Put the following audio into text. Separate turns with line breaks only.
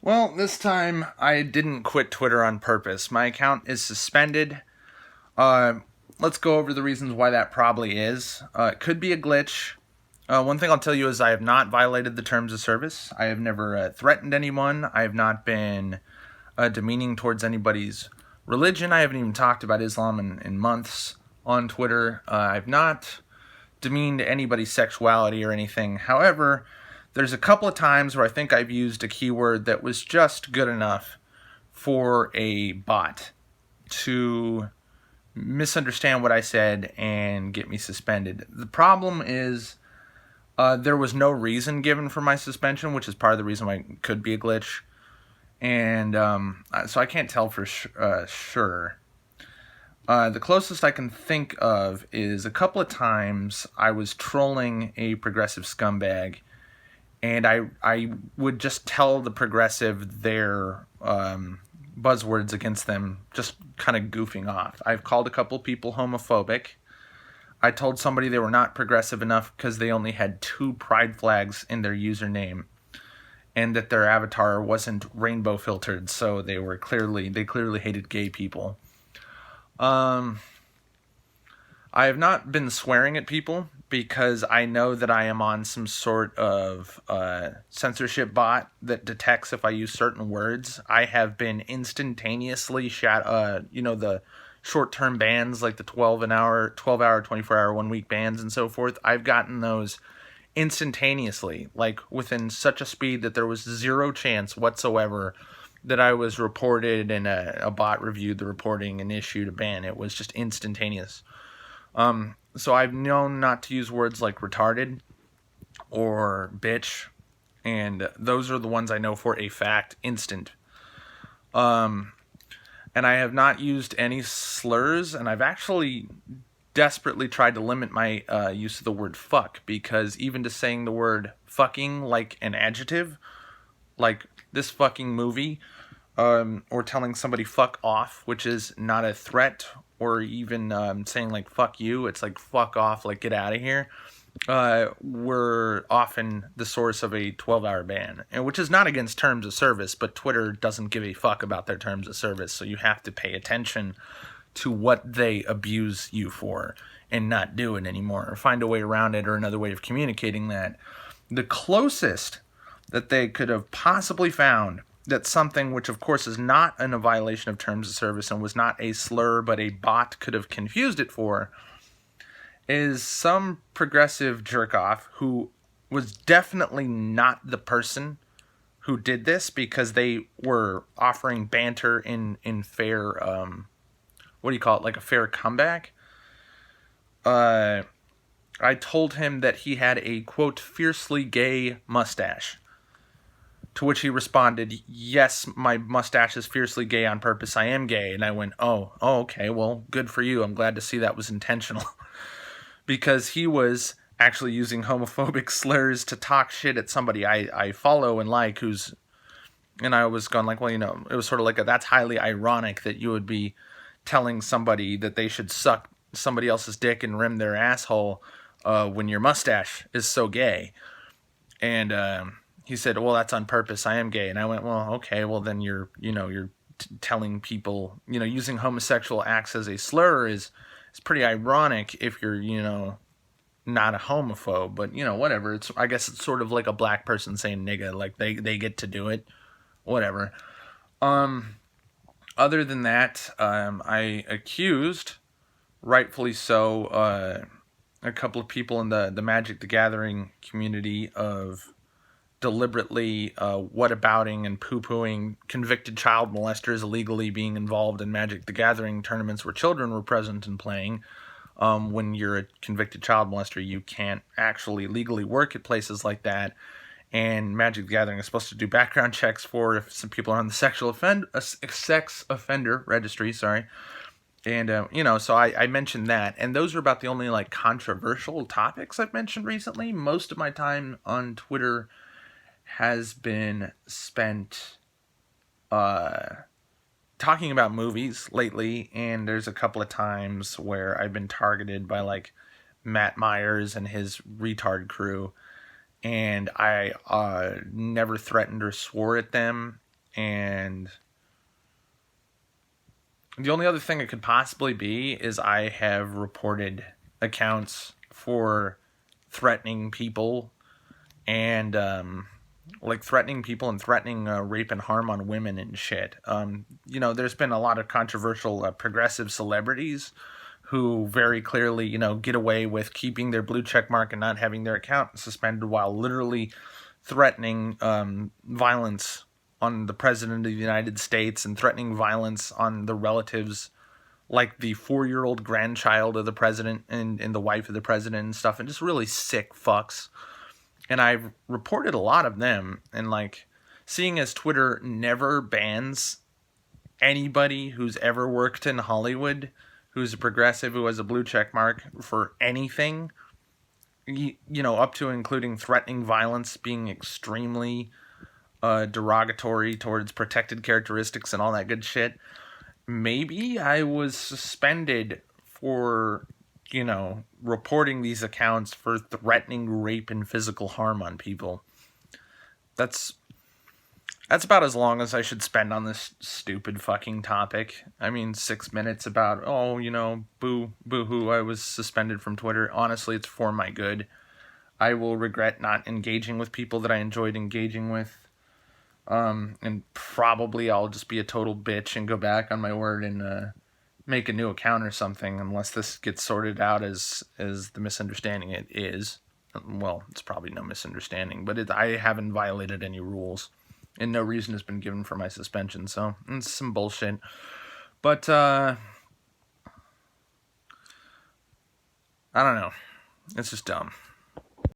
Well, this time I didn't quit Twitter on purpose. My account is suspended. Uh, let's go over the reasons why that probably is. It could be a glitch. One thing I'll tell you is I have not violated the terms of service. I have never threatened anyone. I have not been demeaning towards anybody's religion. I haven't even talked about Islam in months on Twitter. I've not demeaned anybody's sexuality or anything. However, there's a couple of times where I think I've used a keyword that was just good enough for a bot to misunderstand what I said and get me suspended. The problem is there was no reason given for my suspension, which is part of the reason why it could be a glitch. And so I can't tell for sure. The closest I can think of is a couple of times I was trolling a progressive scumbag, and I would just tell the progressive their buzzwords against them, just kind of goofing off. I've called a couple people homophobic. I told somebody they were not progressive enough because they only had 2 pride flags in their username, and that their avatar wasn't rainbow filtered, so they clearly hated gay people. I have not been swearing at people because I know that I am on some sort of censorship bot that detects if I use certain words. I have been instantaneously the short-term bans, like the 12-hour, 24-hour, 1-week bans and so forth. I've gotten those instantaneously, like within such a speed that there was zero chance whatsoever that I was reported and a bot reviewed the reporting and issued a ban. It was just instantaneous. So I've known not to use words like retarded or bitch, and those are the ones I know for a fact, instant. And I have not used any slurs, and I've actually desperately tried to limit my use of the word fuck, because even to saying the word fucking like an adjective, like this fucking movie, or telling somebody fuck off, which is not a threat, or even saying like fuck you, it's like fuck off, like get out of here, were often the source of a 12-hour ban, and which is not against terms of service, but Twitter doesn't give a fuck about their terms of service, so you have to pay attention to what they abuse you for and not do it anymore, or find a way around it, or another way of communicating that. The closest that they could have possibly found that something, which of course is not in a violation of terms of service and was not a slur but a bot could have confused it for, is some progressive jerk-off who was definitely not the person who did this, because they were offering banter in fair, what do you call it, like a fair comeback. I told him that he had a, quote, fiercely gay mustache. To which he responded, yes, my mustache is fiercely gay on purpose. I am gay. And I went, oh, okay, well, good for you. I'm glad to see that was intentional. Because he was actually using homophobic slurs to talk shit at somebody I follow and like, and I was going like, well, it was sort of like that's highly ironic that you would be telling somebody that they should suck somebody else's dick and rim their asshole when your mustache is so gay. And he said, well, that's on purpose. I am gay. And I went, well, okay, well, then you're telling people, using homosexual acts as a slur is pretty ironic if you're, not a homophobe. But, whatever. I guess it's sort of like a black person saying nigga, like they get to do it. Whatever. Other than that, I accused, rightfully so, a couple of people in the Magic the Gathering community of deliberately whatabouting and poo-pooing convicted child molesters illegally being involved in Magic the Gathering tournaments where children were present and playing. When you're a convicted child molester, you can't actually legally work at places like that. And Magic the Gathering is supposed to do background checks for if some people are on the sex offender registry, sorry. And, so I mentioned that. And those are about the only, controversial topics I've mentioned recently. Most of my time on Twitter has been spent talking about movies lately, and there's a couple of times where I've been targeted by Matt Myers and his retard crew, and I never threatened or swore at them, And the only other thing it could possibly be is I have reported accounts for threatening people and threatening people and threatening rape and harm on women and shit. There's been a lot of controversial progressive celebrities who very clearly, get away with keeping their blue check mark and not having their account suspended while literally threatening violence on the president of the United States and threatening violence on the relatives, like the 4-year-old grandchild of the president and the wife of the president and stuff, and just really sick fucks. And I've reported a lot of them, and seeing as Twitter never bans anybody who's ever worked in Hollywood, who's a progressive, who has a blue check mark for anything, up to including threatening violence, being extremely derogatory towards protected characteristics and all that good shit. Maybe I was suspended for, reporting these accounts for threatening rape and physical harm on people. That's about as long as I should spend on this stupid fucking topic. 6 minutes about, boo-hoo, I was suspended from Twitter. Honestly, it's for my good. I will regret not engaging with people that I enjoyed engaging with. And probably I'll just be a total bitch and go back on my word and make a new account or something, unless this gets sorted out as the misunderstanding it is. Well, it's probably no misunderstanding, but I haven't violated any rules, and no reason has been given for my suspension, so it's some bullshit. But, I don't know. It's just dumb.